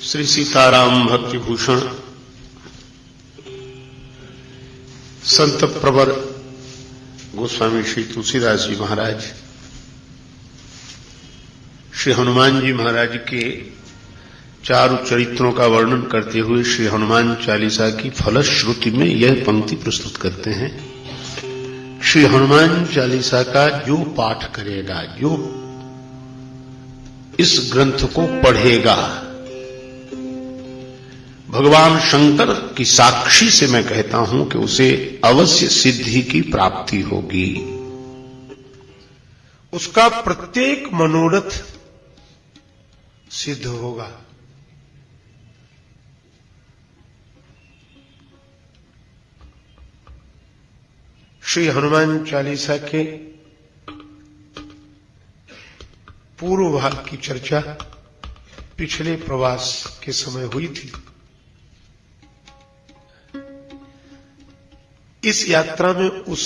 श्री सीताराम भक्ति भूषण संत प्रवर गोस्वामी श्री तुलसीदास जी महाराज श्री हनुमान जी महाराज के चार चरित्रों का वर्णन करते हुए श्री हनुमान चालीसा की फलश्रुति में यह पंक्ति प्रस्तुत करते हैं। श्री हनुमान चालीसा का जो पाठ करेगा, जो इस ग्रंथ को पढ़ेगा, भगवान शंकर की साक्षी से मैं कहता हूं कि उसे अवश्य सिद्धि की प्राप्ति होगी। उसका प्रत्येक मनोरथ सिद्ध होगा। श्री हनुमान चालीसा के पूर्व भाग की चर्चा पिछले प्रवास के समय हुई थी। इस यात्रा में उस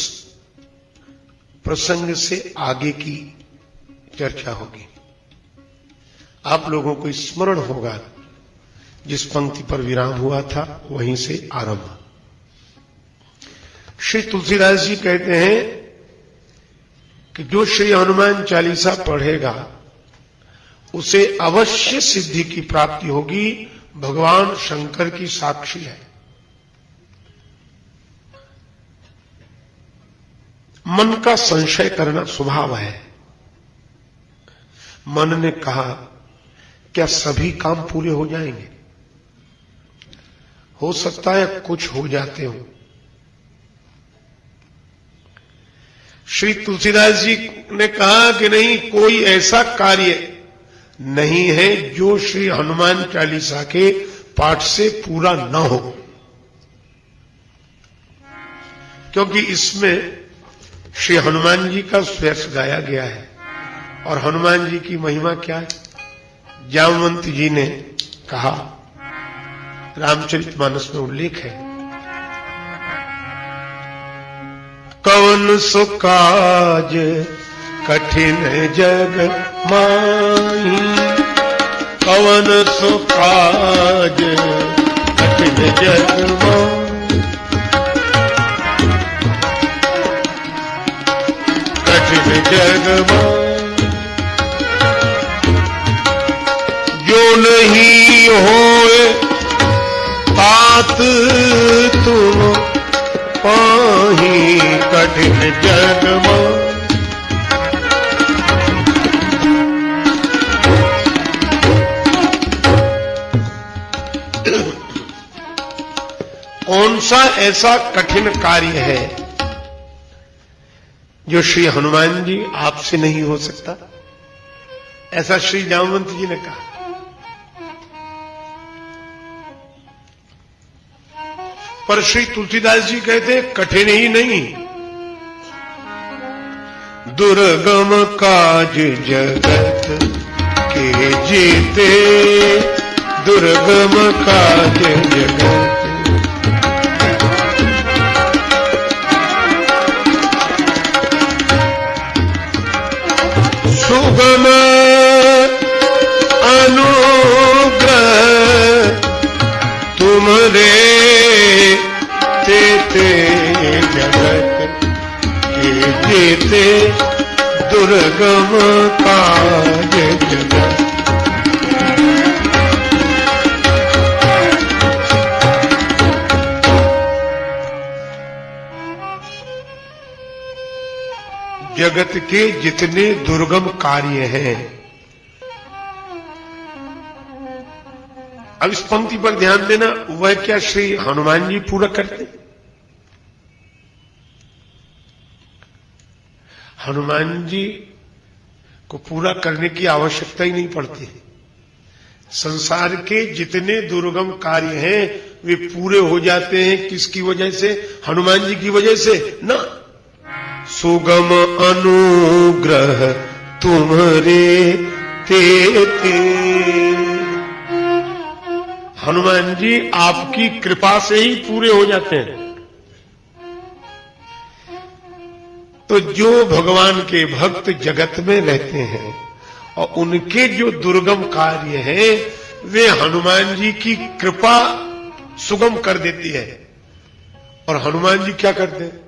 प्रसंग से आगे की चर्चा होगी। आप लोगों को स्मरण होगा जिस पंक्ति पर विराम हुआ था वहीं से आरंभ। श्री तुलसीदास जी कहते हैं कि जो श्री हनुमान चालीसा पढ़ेगा उसे अवश्य सिद्धि की प्राप्ति होगी। भगवान शंकर की साक्षी है। मन का संशय करना स्वभाव है। मन ने कहा क्या सभी काम पूरे हो जाएंगे? हो सकता है कुछ हो जाते हो। श्री तुलसीदास जी ने कहा कि नहीं, कोई ऐसा कार्य नहीं है जो श्री हनुमान चालीसा के पाठ से पूरा न हो, क्योंकि इसमें श्री हनुमान जी का स्वयं गाया गया है। और हनुमान जी की महिमा क्या है? जामवंत जी ने कहा, रामचरितमानस में उल्लेख है, कवन सो काज कठिन जग माही, कवन सो काज कठिन जग माही, कठिन जग माही, जो नहीं होए तात तुम पाही, कठिन जग माही। कौन सा ऐसा कठिन कार्य है जो श्री हनुमान जी आपसे नहीं हो सकता? ऐसा श्री जामवंत जी ने कहा। पर श्री तुलसीदास जी कहते हैं कठिन ही नहीं, दुर्गम काज जगत के जीते, दुर्गम काज जगत, सुगम अनुग्रह तुम्हारे तेते जगत के जेते, दुर्गम काज जगत। जगत के जितने दुर्गम कार्य हैं, अब इस पंक्ति पर ध्यान देना, वह क्या श्री हनुमान जी पूरा करते? हनुमान जी को पूरा करने की आवश्यकता ही नहीं पड़ती। संसार के जितने दुर्गम कार्य हैं वे पूरे हो जाते हैं। किसकी वजह से? हनुमान जी की वजह से ना। सुगम अनुग्रह तुम्हारे तेते, हनुमान जी आपकी कृपा से ही पूरे हो जाते हैं। तो जो भगवान के भक्त जगत में रहते हैं और उनके जो दुर्गम कार्य हैं वे हनुमान जी की कृपा सुगम कर देती है। और हनुमान जी क्या करते हैं?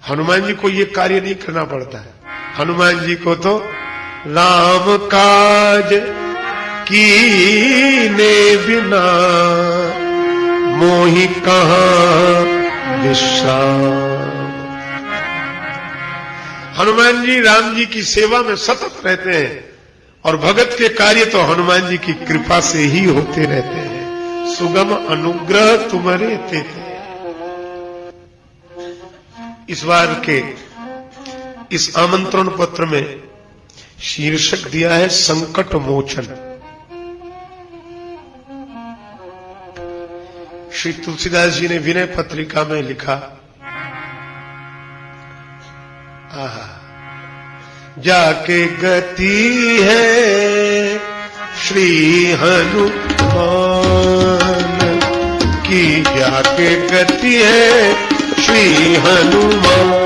हनुमान जी को ये कार्य नहीं करना पड़ता है। हनुमान जी को तो राम काज कीने बिना मोहि कहां विश्राम। हनुमान जी राम जी की सेवा में सतत रहते हैं और भगत के कार्य तो हनुमान जी की कृपा से ही होते रहते हैं। सुगम अनुग्रह तुम्हारे थे। इस बार के इस आमंत्रण पत्र में शीर्षक दिया है संकट मोचन। श्री तुलसीदास जी ने विनय पत्रिका में लिखा, जाके गति है श्री हनुमान की, जाके गति है श्री हनुमान।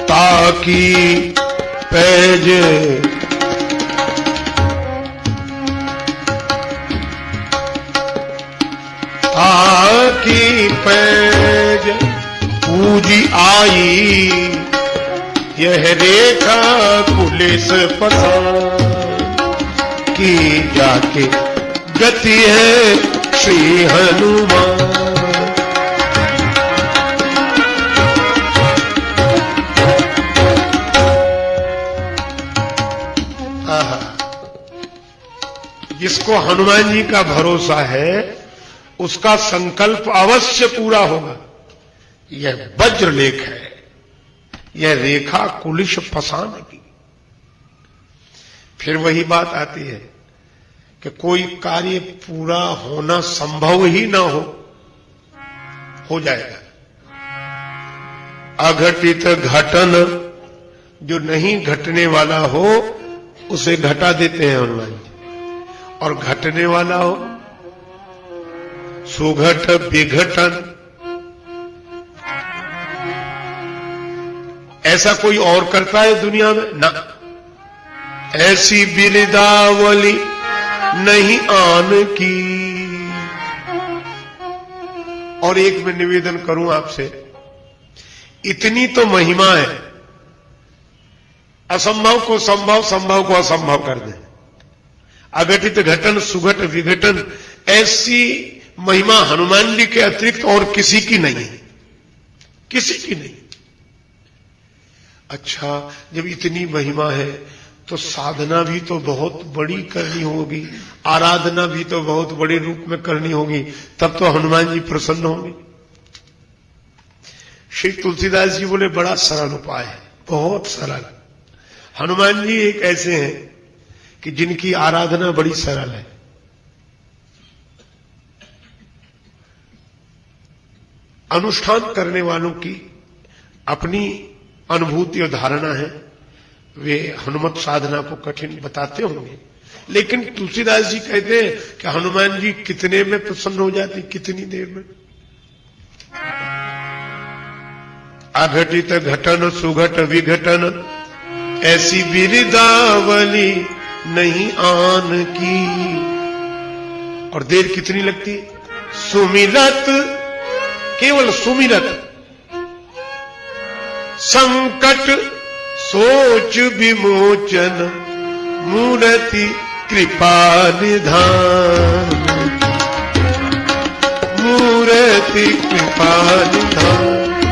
ताकि पैज ताकि पैज पूजी आई, यह रेखा पुलिस पसान की, जाके गति है श्री हनुमान। जिसको हनुमान जी का भरोसा है उसका संकल्प अवश्य पूरा होगा। यह वज्रलेख है, यह रेखा कुलिश फसान की। फिर वही बात आती है कि कोई कार्य पूरा होना संभव ही ना हो जाएगा। अघटित घटन, जो नहीं घटने वाला हो उसे घटा देते हैं हनुमान जी, और घटने वाला हो सुघट विघटन, ऐसा कोई और करता है दुनिया में ना। ऐसी बिरदावली नहीं आन की। और एक मैं निवेदन करूं आपसे, इतनी तो महिमा है, असंभव को संभव, संभव को असंभव कर दे। अघटित घटन सुघट विघटन, ऐसी महिमा हनुमान जी के अतिरिक्त और किसी की नहीं है, किसी की नहीं। अच्छा, जब इतनी महिमा है तो साधना भी तो बहुत बड़ी करनी होगी, आराधना भी तो बहुत बड़े रूप में करनी होगी, तब तो हनुमान जी प्रसन्न होंगे। श्री तुलसीदास जी बोले बड़ा सरल उपाय है, बहुत सरल। हनुमान जी एक ऐसे हैं कि जिनकी आराधना बड़ी सरल है। अनुष्ठान करने वालों की अपनी अनुभूति और धारणा है, वे हनुमत साधना को कठिन बताते होंगे, लेकिन तुलसीदास जी कहते हैं कि हनुमान जी कितने में प्रसन्न हो जाते, कितनी देर में। अघटित घटन सुघट विघटन, ऐसी बिरदावली नहीं आन की। और देर कितनी लगती है? सुमिरत, केवल सुमिरत। संकट सोच विमोचन, मूर्ति कृपा निधान, मूर्ति कृपा निधान।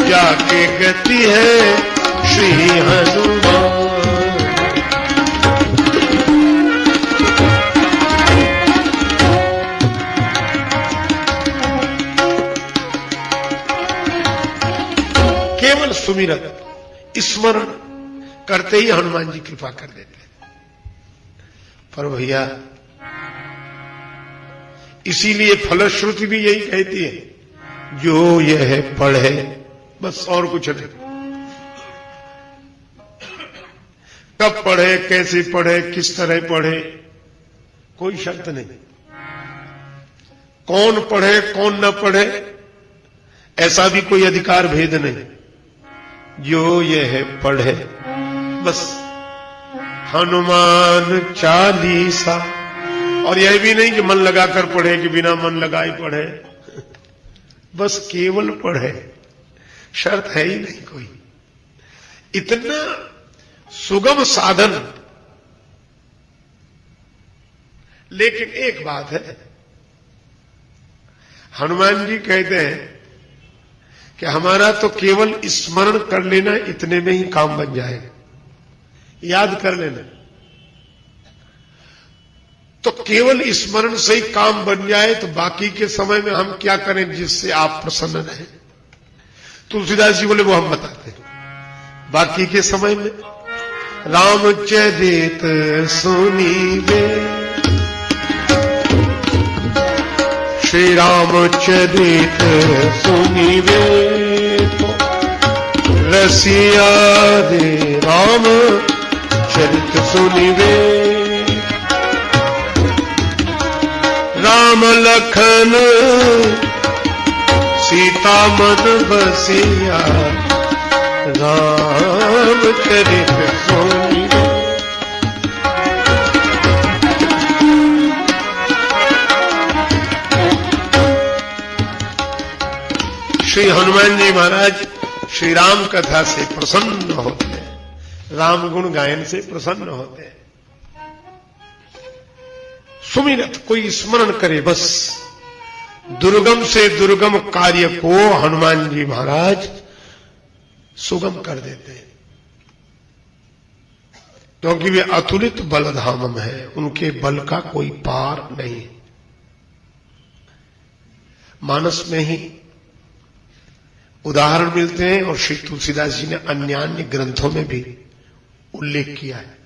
जाके गति है श्री हनुमान। केवल सुमिरत, स्मरण करते ही हनुमान जी कृपा कर देते हैं। पर भैया, इसीलिए फलश्रुति भी यही कहती है, जो यह पढ़े, बस और कुछ नहीं। कब पढ़े, कैसे पढ़े, किस तरह पढ़े, कोई शर्त नहीं। कौन पढ़े कौन न पढ़े, ऐसा भी कोई अधिकार भेद नहीं, जो ये है पढ़े बस हनुमान चालीसा। और यह भी नहीं कि मन लगाकर पढ़े कि बिना मन लगाए पढ़े, बस केवल पढ़े, शर्त है ही नहीं कोई। इतना सुगम साधन। लेकिन एक बात है, हनुमान जी कहते हैं कि हमारा तो केवल स्मरण कर लेना, इतने में ही काम बन जाएगा, याद कर लेना। तो केवल स्मरण से ही काम बन जाए तो बाकी के समय में हम क्या करें जिससे आप प्रसन्न रहें? तुलसीदास जी बोले वो हम बताते हैं। बाकी के समय में रामचरित सुनीबे, श्री रामचरित सुनीबे तो रसिया रे राम चरित सुनीबे। राम लखन सीता मन बसिया, राम चरित सुनीबे। श्री हनुमान जी महाराज श्री राम कथा से प्रसन्न होते हैं, राम गुण गायन से प्रसन्न होते हैं। सुमिरत कोई स्मरण करे, बस दुर्गम से दुर्गम कार्य को हनुमान जी महाराज सुगम कर देते हैं, क्योंकि वे अतुलित बलधामम है, उनके बल का कोई पार नहीं। मानस में ही उदाहरण मिलते हैं और श्री तुलसीदास जी ने अन्य ग्रंथों में भी उल्लेख किया है।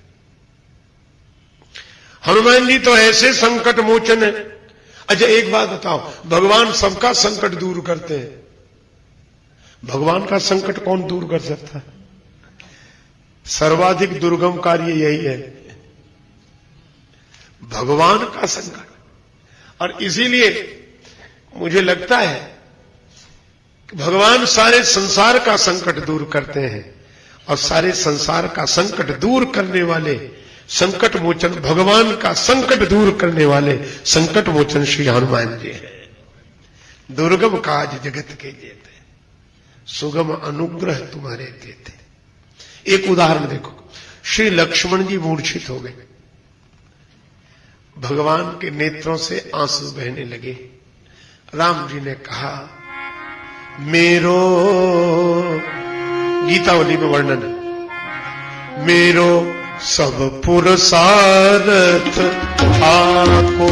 हनुमान जी तो ऐसे संकट मोचन है। अच्छा एक बात बताओ, भगवान सबका संकट दूर करते हैं, भगवान का संकट कौन दूर कर सकता है? सर्वाधिक दुर्गम कार्य यही है, भगवान का संकट। और इसीलिए मुझे लगता है कि भगवान सारे संसार का संकट दूर करते हैं, और सारे संसार का संकट दूर करने वाले संकट मोचन, भगवान का संकट दूर करने वाले संकट मोचन श्री हनुमान जी हैं। दुर्गम काज जगत के जेते, सुगम अनुग्रह तुम्हारे देते। एक उदाहरण देखो, श्री लक्ष्मण जी मूर्छित हो गए, भगवान के नेत्रों से आंसू बहने लगे। राम जी ने कहा, मेरो, गीतावली में वर्णन है, मेरो सब पुरसारथ आको,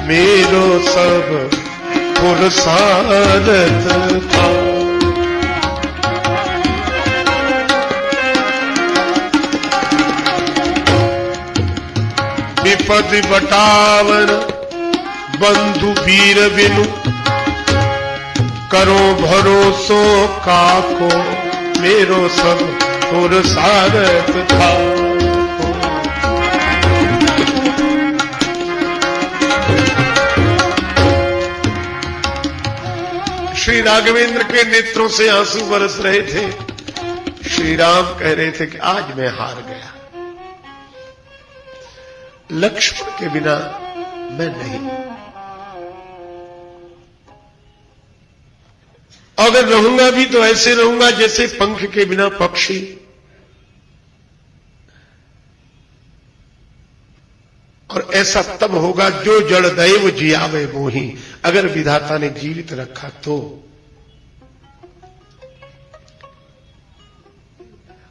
मेरो सब पुरसारथ था। विपद बटावर बंधु वीर बिनु, करो भरोसो काको, मेरो सब पुरसारथ था। श्री राघवेंद्र के नेत्रों से आंसू बरस रहे थे। श्री राम कह रहे थे कि आज मैं हार गया, लक्ष्मण के बिना मैं नहीं, अगर रहूंगा भी तो ऐसे रहूंगा जैसे पंख के बिना पक्षी। और ऐसा तब होगा जो जड़ दैव जियावे मोही, अगर विधाता ने जीवित रखा तो।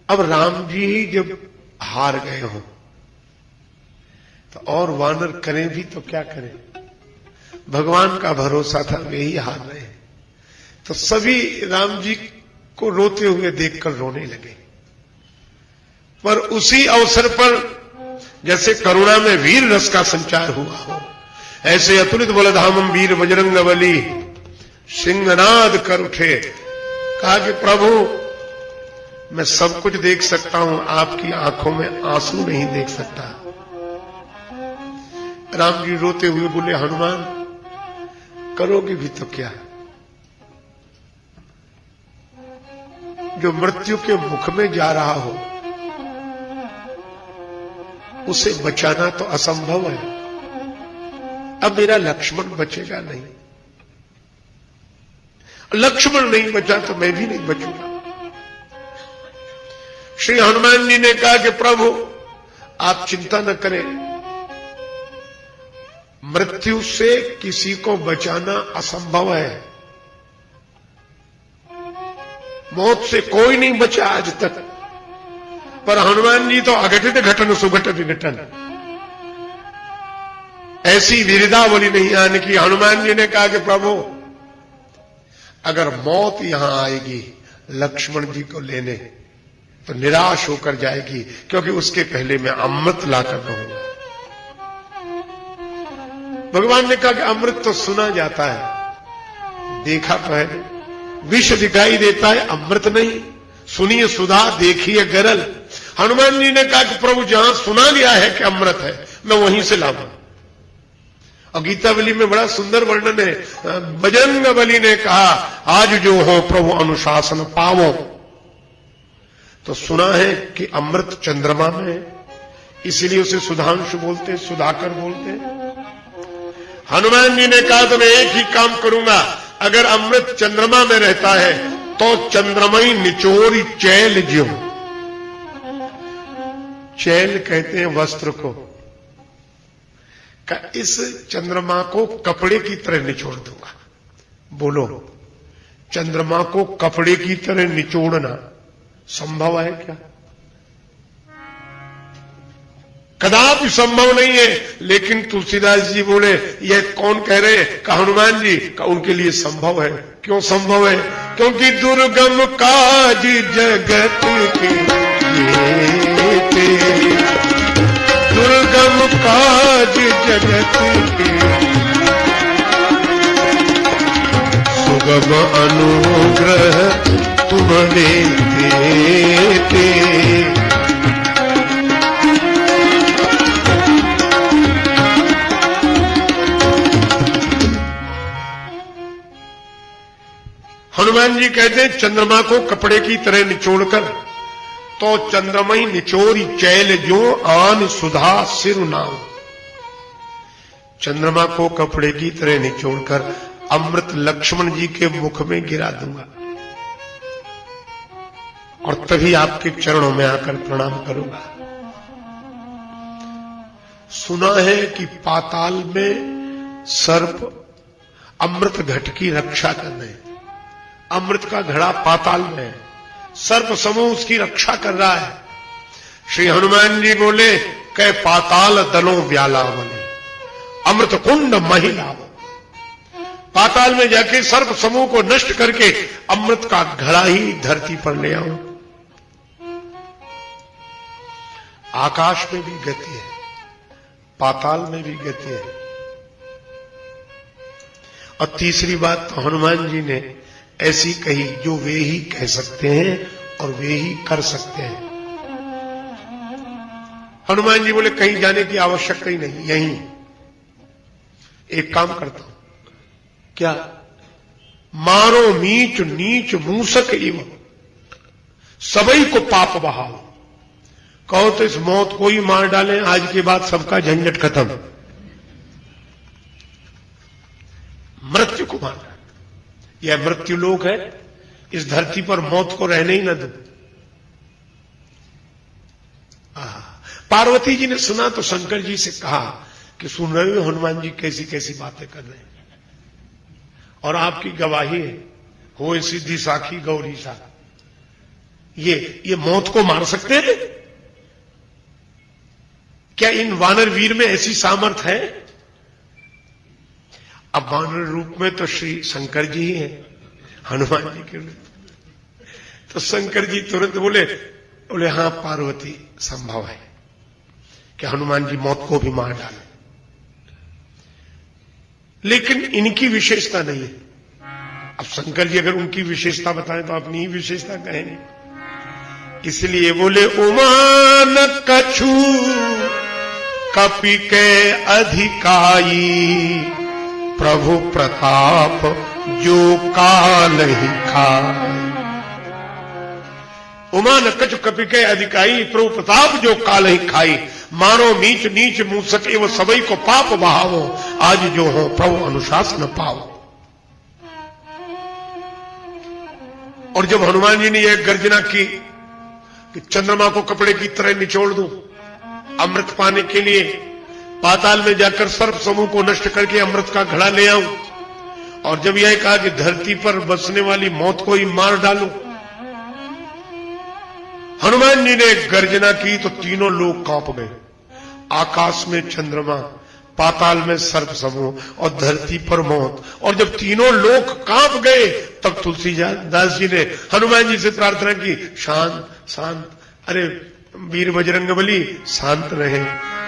अब राम जी ही जब हार गए हो तो और वानर करें भी तो क्या करें? भगवान का भरोसा था, वे ही हार रहे हैं। तो सभी राम जी को रोते हुए देखकर रोने लगे। पर उसी अवसर पर जैसे करुणा में वीर रस का संचार हुआ हो, ऐसे अतुलित बलधामम वीर बजरंग बली सिंहनाद कर उठे। कहा कि प्रभु मैं सब कुछ देख सकता हूं, आपकी आंखों में आंसू नहीं देख सकता। राम जी रोते हुए बोले, हनुमान करोगे भी तो क्या, जो मृत्यु के मुख में जा रहा हो उसे बचाना तो असंभव है। अब मेरा लक्ष्मण बचेगा नहीं, लक्ष्मण नहीं बचा तो मैं भी नहीं बचूंगा। श्री हनुमान जी ने कहा कि प्रभु आप चिंता न करें, मृत्यु से किसी को बचाना असंभव है। मौत से कोई नहीं बचा आज तक, पर हनुमान जी तो अघटित घटन सुघटित घटन, ऐसी वीरदावली नहीं आने की। हनुमान जी ने कहा कि प्रभु अगर मौत यहां आएगी लक्ष्मण जी को लेने तो निराश होकर जाएगी, क्योंकि उसके पहले मैं अमृत लाकर रहूंगा। भगवान ने कहा कि अमृत तो सुना जाता है, देखा तो है, विष दिखाई देता है, अमृत नहीं। सुनिए सुधा, देखिए गरल। हनुमान जी ने कहा कि प्रभु जहां सुना गया है कि अमृत है मैं वहीं से लाऊंगा। और गीतावली में बड़ा सुंदर वर्णन है। बजरंग बली ने कहा आज जो हो प्रभु अनुशासन पावो, तो सुना है कि अमृत चंद्रमा में है, इसीलिए उसे सुधांशु बोलते, सुधाकर बोलते। हनुमान जी ने कहा तो मैं एक ही काम करूंगा, अगर अमृत चंद्रमा में रहता है तो चंद्रमई निचोरी चैल ज्यों। चैल कहते हैं वस्त्र को, का इस चंद्रमा को कपड़े की तरह निचोड़ दूंगा। बोलो, चंद्रमा को कपड़े की तरह निचोड़ना संभव है क्या? कदापि संभव नहीं है। लेकिन तुलसीदास जी बोले यह कौन कह रहे हैं? का हनुमान जी का उनके लिए संभव है। क्यों संभव है? क्योंकि दुर्गम काज जगत के दुर्गम काज जगत के सुगम अनुग्रह तुम्हारे देते। हनुमान जी कहते हैं चंद्रमा को कपड़े की तरह निचोड़कर, तो चंद्रमई निचोरी चैल जो आन सुधा सिर नाम। चंद्रमा को कपड़े की तरह निचोड़कर अमृत लक्ष्मण जी के मुख में गिरा दूंगा और तभी आपके चरणों में आकर प्रणाम करूंगा। सुना है कि पाताल में सर्प अमृत घट की रक्षा करने, अमृत का घड़ा पाताल में है, सर्प समूह उसकी रक्षा कर रहा है। श्री हनुमान जी बोले कै पाताल दलों व्यालावने अमृत कुंड महिलाओं। पाताल में जाके सर्प समूह को नष्ट करके अमृत का घड़ा ही धरती पर ले आऊं। आकाश में भी गति है, पाताल में भी गति है। और तीसरी बात तो हनुमान जी ने ऐसी कही जो वे ही कह सकते हैं और वे ही कर सकते हैं। हनुमान जी बोले कहीं जाने की आवश्यकता ही नहीं, यहीं एक काम करता हूं। क्या? मारो नीच नीच मूसक एवं सबई को पाप बहाओ। कहो तो इस मौत को ही मार डालें, आज के बाद सबका झंझट खत्म। मृत्यु को मार डालें, यह मृत्यु लोक है, इस धरती पर मौत को रहने ही न दो। पार्वती जी ने सुना तो शंकर जी से कहा कि सुन रहे हो हनुमान जी कैसी कैसी बातें कर रहे हैं, और आपकी गवाही है, हो सिद्धि साखी गौरी सा, ये मौत को मार सकते हैं क्या? इन वानर वीर में ऐसी सामर्थ है? अब वानर रूप में तो श्री शंकर जी ही हैं, हनुमान जी के रूप। तो शंकर जी तुरंत बोले हां पार्वती, संभव है कि हनुमान जी मौत को भी मार डालें, लेकिन इनकी विशेषता नहीं है। अब शंकर जी अगर उनकी विशेषता बताएं तो अपनी ही विशेषता कहेंगे, इसलिए बोले उमान कछु कपि के अधिकाई प्रभु प्रताप जो काल ही खाए। उमा न कछु कपिके अधिकाई, प्रभु प्रताप जो काल ही खाई, मानो नीच नीच मुंह सके वो सबई को पाप बहावो, आज जो हो प्रभु अनुशासन पाओ। और जब हनुमान जी ने यह गर्जना की कि चंद्रमा को कपड़े की तरह निचोड़ दूं अमृत पाने के लिए, पाताल में जाकर सर्प समूह को नष्ट करके अमृत का घड़ा ले आऊं, और जब यह कहा कि धरती पर बसने वाली मौत को ही मार डालूं, हनुमान जी ने गर्जना की तो तीनों लोग कांप गए। आकाश में चंद्रमा, पाताल में सर्प समूह और धरती पर मौत। और जब तीनों लोग कांप गए तब तुलसीदास जी ने हनुमान जी से प्रार्थना की, शांत शांत, अरे वीर बजरंगबली शांत रहे,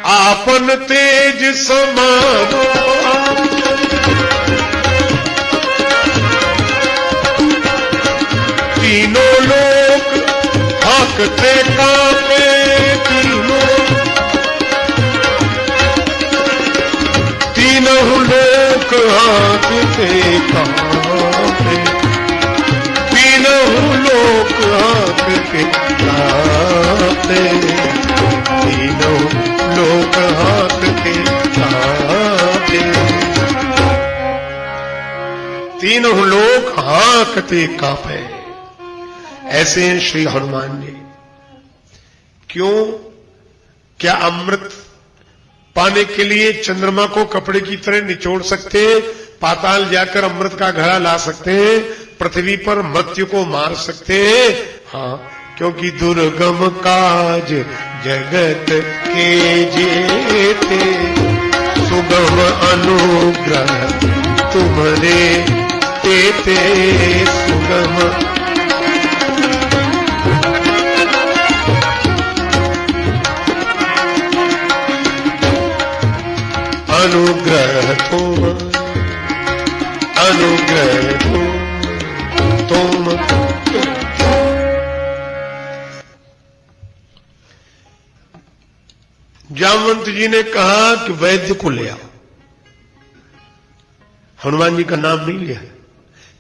आपन तेज समानो, तीनों लोग हाकते कांपे, तीनों लोग हाकते कांपे, तीनों लोग हाकते कांपे, तीनों लोग हाकते कांपे, तीनों लोग हाकते कांपे। ऐसे हैं श्री हनुमान जी। क्यों? क्या अमृत पाने के लिए चंद्रमा को कपड़े की तरह निचोड़ सकते हैं, पाताल जाकर अमृत का घड़ा ला सकते हैं, पृथ्वी पर मृत्यु को मार सकते हैं? हाँ, क्योंकि दुर्गम काज जगत के जेते, सुगम अनुग्रह तुम्हारे तेते, सुगम अनुग्रह तुम, अनुग्रह तुम। जामवंत जी ने कहा कि वैद्य को ले आओ। हनुमान जी का नाम नहीं लिया।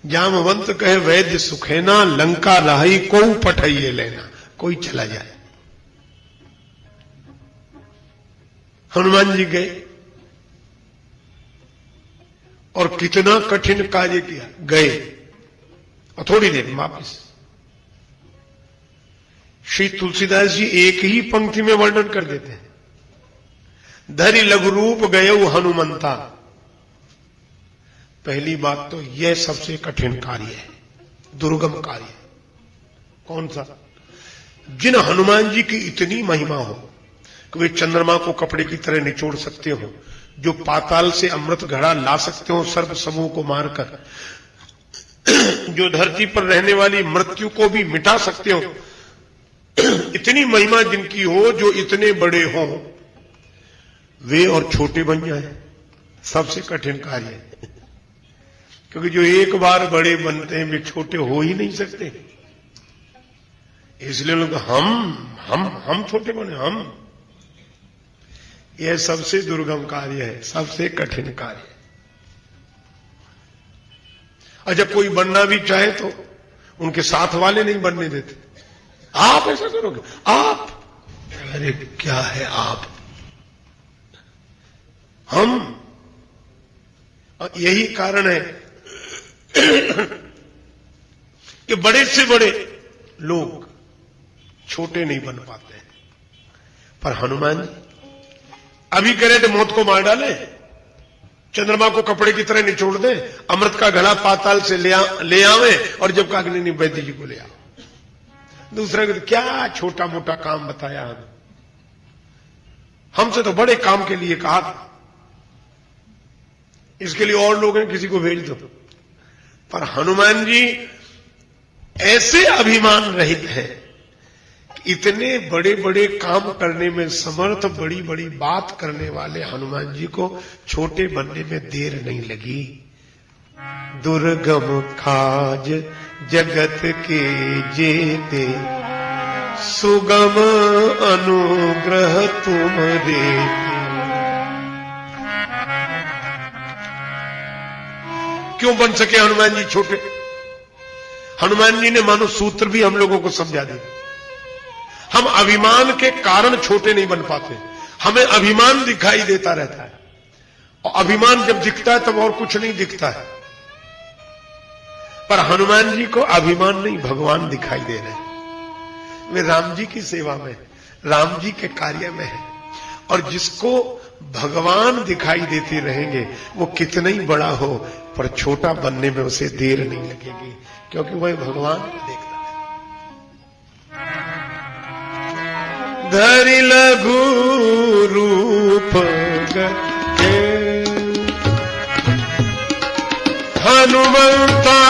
जामवंत कहे वैद्य सुखेना, लंका लाही को पठाइए लेना, कोई चला जाए। हनुमान जी गए और कितना कठिन कार्य किया। गए और थोड़ी देर में वापिस। श्री तुलसीदास जी एक ही पंक्ति में वर्णन कर देते हैं, धरि लघु रूप गयऊ हनुमंता। पहली बात तो यह सबसे कठिन कार्य है, दुर्गम कार्य। कौन सा? जिन हनुमान जी की इतनी महिमा हो कि वे चंद्रमा को कपड़े की तरह निचोड़ सकते हो, जो पाताल से अमृत घड़ा ला सकते हो सर्प समूह को मारकर, जो धरती पर रहने वाली मृत्यु को भी मिटा सकते हो, इतनी महिमा जिनकी हो, जो इतने बड़े हो, वे और छोटे बन जाए, सबसे कठिन कार्य है। क्योंकि जो एक बार बड़े बनते हैं वे छोटे हो ही नहीं सकते। इसलिए लोग हम छोटे बने, हम। यह सबसे दुर्गम कार्य है, सबसे कठिन कार्य है। और जब कोई बनना भी चाहे तो उनके साथ वाले नहीं बनने देते। आप ऐसा करोगे, आप, अरे क्या है आप, हम। और यही कारण है कि बड़े से बड़े लोग छोटे नहीं बन पाते हैं। पर हनुमान जी अभी करे तो मौत को मार डाले, चंद्रमा को कपड़े की तरह निचोड़ दे, अमृत का घड़ा पाताल से ले आवे, और जब कहा नहीं वैद्य जी को ले आओ। दूसरा को क्या छोटा मोटा काम बताया हमें, हमसे तो बड़े काम के लिए कहा था, इसके लिए और लोग हैं, किसी को भेज दो। पर हनुमान जी ऐसे अभिमान रहित हैं, इतने बड़े बड़े काम करने में समर्थ, बड़ी बड़ी बात करने वाले हनुमान जी को छोटे बनने में देर नहीं लगी। दुर्गम काज जगत के जेते, सुगम अनुग्रह तुम्हारे। क्यों बन सके हनुमान जी छोटे? हनुमान जी ने मानो सूत्र भी हम लोगों को समझा दिया। हम अभिमान के कारण छोटे नहीं बन पाते, हमें अभिमान दिखाई देता रहता है, और अभिमान जब दिखता है तब और कुछ नहीं दिखता है। पर हनुमान जी को अभिमान नहीं, भगवान दिखाई दे रहे हैं। वे राम जी की सेवा में, राम जी के कार्य में है, और जिसको भगवान दिखाई देते रहेंगे वो कितना ही बड़ा हो पर छोटा बनने में उसे देर नहीं लगेगी, क्योंकि वह भगवान देखता है। धरि लघु रूप गए हनुमंता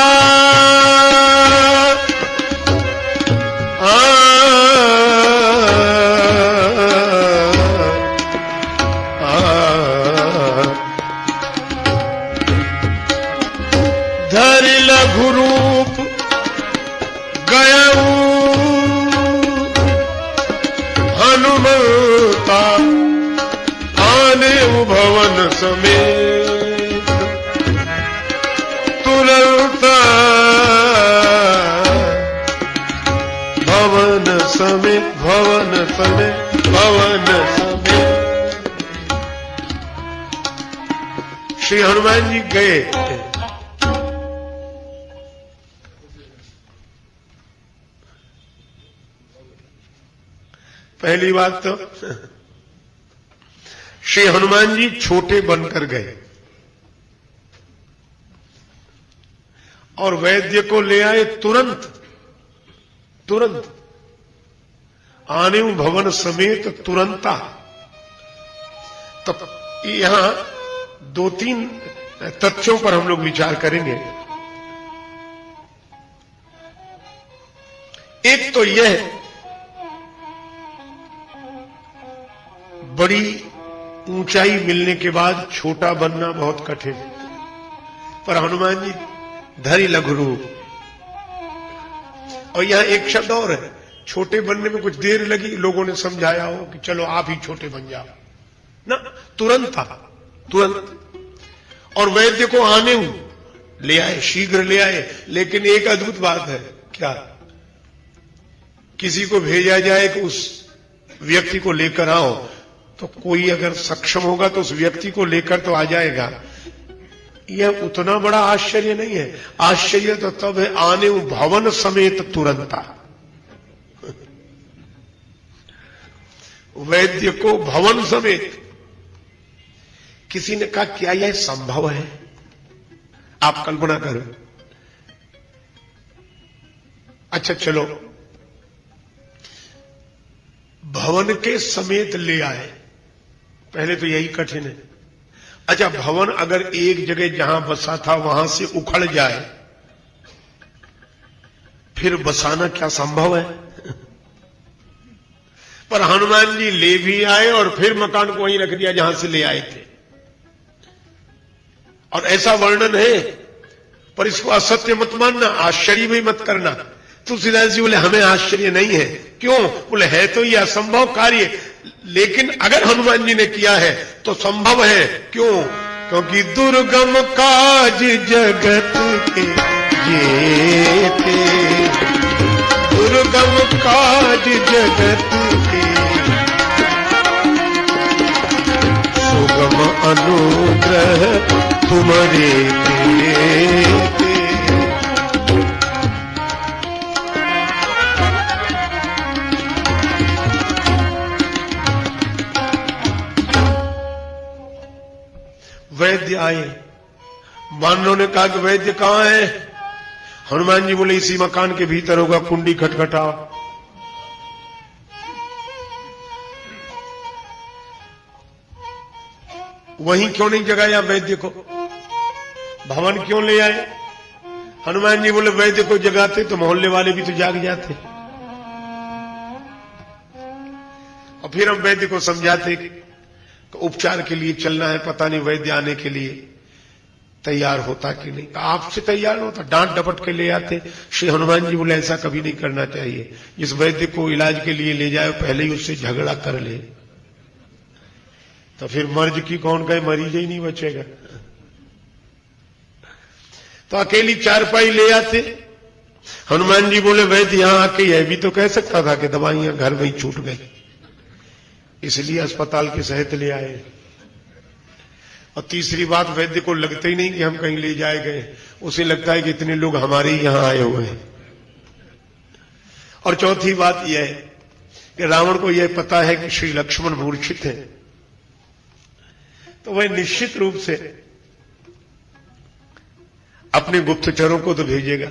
धरि लघु रूप गयऊ हनुमंता आने भवन समेत तुरंत भवन समेत भवन समेत भवन समेत श्री हनुमान जी गए। पहली बात तो श्री हनुमान जी छोटे बनकर गए और वैद्य को ले आए तुरंत तुरंत, आने भवन समेत तुरंता। तब यहां दो तीन तथ्यों पर हम लोग विचार करेंगे। एक तो यह बड़ी ऊंचाई मिलने के बाद छोटा बनना बहुत कठिन है, पर हनुमान जी धरि लघु रूप। और यहां एक शब्द और है, छोटे बनने में कुछ देर लगी, लोगों ने समझाया हो कि चलो आप ही छोटे बन जाओ ना, तुरंत था तुरंत। और वैद्य को आने ले आए, शीघ्र ले आए। लेकिन एक अद्भुत बात है, क्या किसी को भेजा जाए कि उस व्यक्ति को लेकर आओ, तो कोई अगर सक्षम होगा तो उस व्यक्ति को लेकर तो आ जाएगा। यह उतना बड़ा आश्चर्य नहीं है, आश्चर्य तो तब है आने भवन समेत तुरंता। वैद्य को भवन समेत। किसी ने कहा क्या यह संभव है? आप कल्पना करो। अच्छा चलो, भवन के समेत ले आए, पहले तो यही कठिन है। अच्छा, भवन अगर एक जगह जहां बसा था वहां से उखड़ जाए, फिर बसाना क्या संभव है? पर हनुमान जी ले भी आए और फिर मकान को वहीं रख दिया जहां से ले आए थे। और ऐसा वर्णन है, पर इसको असत्य मत मानना, आश्चर्य भी मत करना। तुलसीदास जी बोले हमें आश्चर्य नहीं है। क्यों? बोले है तो ये असंभव कार्य, लेकिन अगर हनुमान जी ने किया है तो संभव है। क्यों? क्योंकि दुर्गम काज जगत के जेते, दुर्गम काज जगत के सुगम अनुग्रह तुम्हारे देते। वैद्य आए, बानरों ने कहा कि वैद्य कहां है? हनुमान जी बोले इसी मकान के भीतर होगा, कुंडी खटखटाओ। वहीं क्यों नहीं जगाया वैद्य को? भवन क्यों ले आए? हनुमान जी बोले वैद्य को जगाते तो मोहल्ले वाले भी तो जाग जाते। और फिर हम वैद्य को समझाते कि उपचार के लिए चलना है, पता नहीं वैद्य आने के लिए तैयार होता कि नहीं। आपसे तैयार होता, डांट डपट के ले आते। श्री हनुमान जी बोले ऐसा कभी नहीं करना चाहिए। जिस वैद्य को इलाज के लिए ले जाए पहले ही उससे झगड़ा कर ले, तो फिर मर्ज की कौन कहे, मरीज ही नहीं बचेगा। तो अकेली चारपाई ले आते हनुमान जी बोले वैद्य यहां आके यह भी तो कह सकता था कि दवाइयां घर में ही छूट गई, इसलिए अस्पताल के सहित ले आए। और तीसरी बात, वैद्य को लगता ही नहीं कि हम कहीं ले जाए गए, उसे लगता है कि इतने लोग हमारे ही यहां आए हुए हैं। और चौथी बात यह है कि रावण को यह पता है कि श्री लक्ष्मण मूर्छित हैं, तो वह निश्चित रूप से अपने गुप्तचरों को तो भेजेगा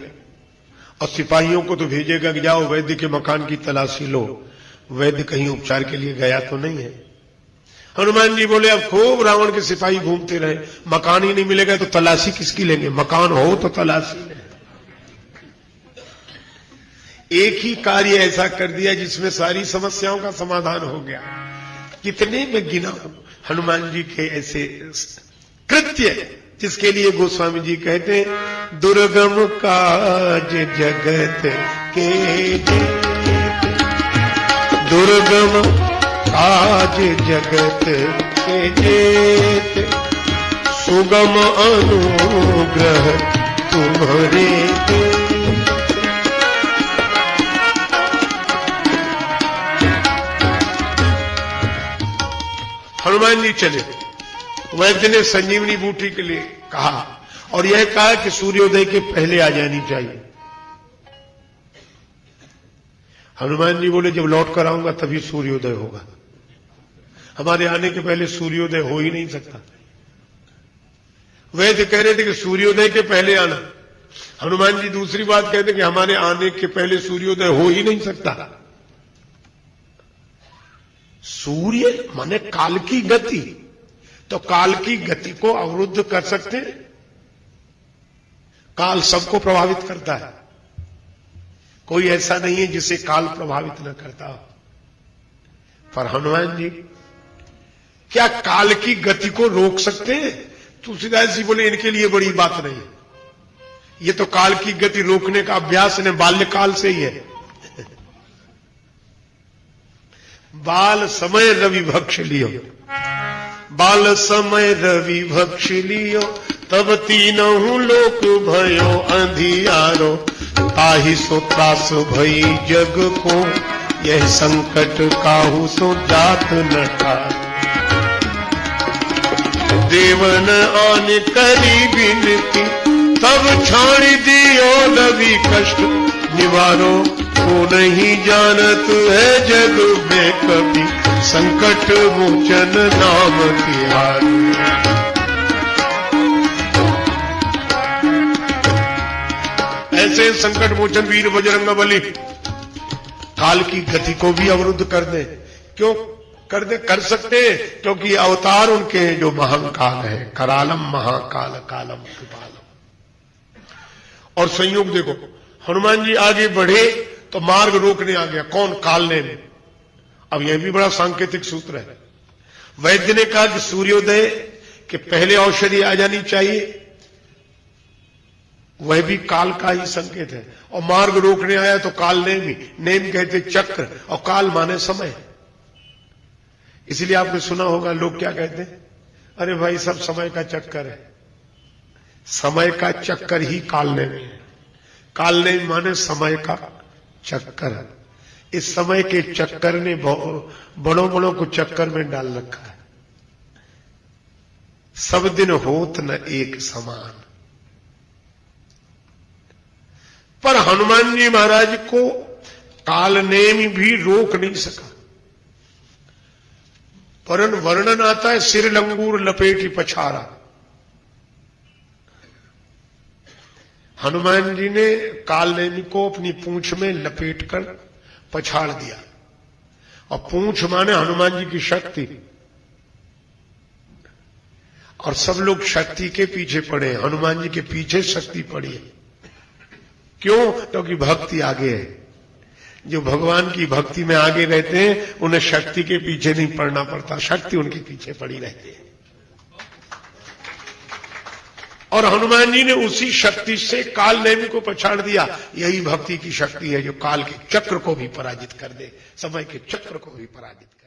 और सिपाहियों को तो भेजेगा कि जाओ वैद्य के मकान की तलाशी लो, वैद्य कहीं उपचार के लिए गया तो नहीं है। हनुमान जी बोले अब खूब रावण के सिपाही घूमते रहे, मकान ही नहीं मिलेगा तो तलाशी किसकी लेंगे, मकान हो तो तलाशी ले। एक ही कार्य ऐसा कर दिया जिसमें सारी समस्याओं का समाधान हो गया। कितने में गिना हनुमान जी के ऐसे कृत्य जिसके लिए गोस्वामी जी कहते हैं दुर्गम काज जगत के, दुर्गम काज जगत के जेत, सुगम अनुग्रह तुम्हारे। हनुमान जी चले, वैद्य ने संजीवनी बूटी के लिए कहा और यह कहा कि सूर्योदय के पहले आ जानी चाहिए। हनुमान जी बोले जब लौट कर आऊंगा तभी सूर्योदय होगा, हमारे आने के पहले सूर्योदय हो ही नहीं सकता। वैद्य कह रहे थे कि सूर्योदय के पहले आना, हनुमान जी दूसरी बात कहते कि हमारे आने के पहले सूर्योदय हो ही नहीं सकता। सूर्य माने काल की गति, तो काल की गति को अवरुद्ध कर सकते हैं? काल सबको प्रभावित करता है, कोई ऐसा नहीं है जिसे काल प्रभावित न करता हो। पर हनुमान जी क्या काल की गति को रोक सकते हैं? तुलसीदास जी बोले इनके लिए बड़ी बात नहीं है, ये तो काल की गति रोकने का अभ्यास ने बाल्यकाल से ही है। बाल समय रवि भक्ष लियो, बाल समय रवि भक्ष लियो, तब तीनों लोक भयो अंधियारो, ताहि सो त्रास भई जग को, यह संकट काहू सो जात न ठार। देवन आन करी बिनती, तब छाड़ दियो रवि कष्ट निवारो, को नहीं जानत है जग में कभी, संकट मोचन नाम तिहारी। ऐसे संकट मोचन वीर बजरंगबली काल की गति को भी अवरुद्ध कर दे। क्यों कर दे? कर सकते हैं क्योंकि अवतार उनके हैं जो महाकाल है, करालम महाकाल कालम कृपालम। और संयोग देखो, हनुमान जी आगे बढ़े तो मार्ग रोकने आ गया कौन? काल ने। अब यह भी बड़ा सांकेतिक सूत्र है। वैद्य ने कहा कि सूर्योदय के पहले औषधि आ जानी चाहिए, वह भी काल का ही संकेत है। और मार्ग रोकने आया तो काल ने भी, नेम कहते चक्र और काल माने समय। इसलिए आपने सुना होगा लोग क्या कहते हैं, अरे भाई सब समय का चक्कर है। समय का चक्कर ही काल ने है। काल ने माने समय का चक्कर। इस समय के चक्कर ने बड़ों बड़ों को चक्कर में डाल रखा है। सब दिन होत न एक समान। पर हनुमान जी महाराज को काल ने भी रोक नहीं सका। परन वर्णन आता है सिर लंगूर लपेटी पछारा। हनुमान जी ने कालनेमी को अपनी पूंछ में लपेटकर पछाड़ दिया। और पूंछ माने हनुमान जी की शक्ति। और सब लोग शक्ति के पीछे पड़े, हनुमान जी के पीछे शक्ति पड़ी है। क्यों? क्योंकि भक्ति आगे है। जो भगवान की भक्ति में आगे रहते हैं उन्हें शक्ति के पीछे नहीं पड़ना पड़ता, शक्ति उनके पीछे पड़ी रहती है। और हनुमान जी ने उसी शक्ति से काल नेमी को पछाड़ दिया। यही भक्ति की शक्ति है जो काल के चक्र को भी पराजित कर दे, समय के चक्र को भी पराजित कर दे।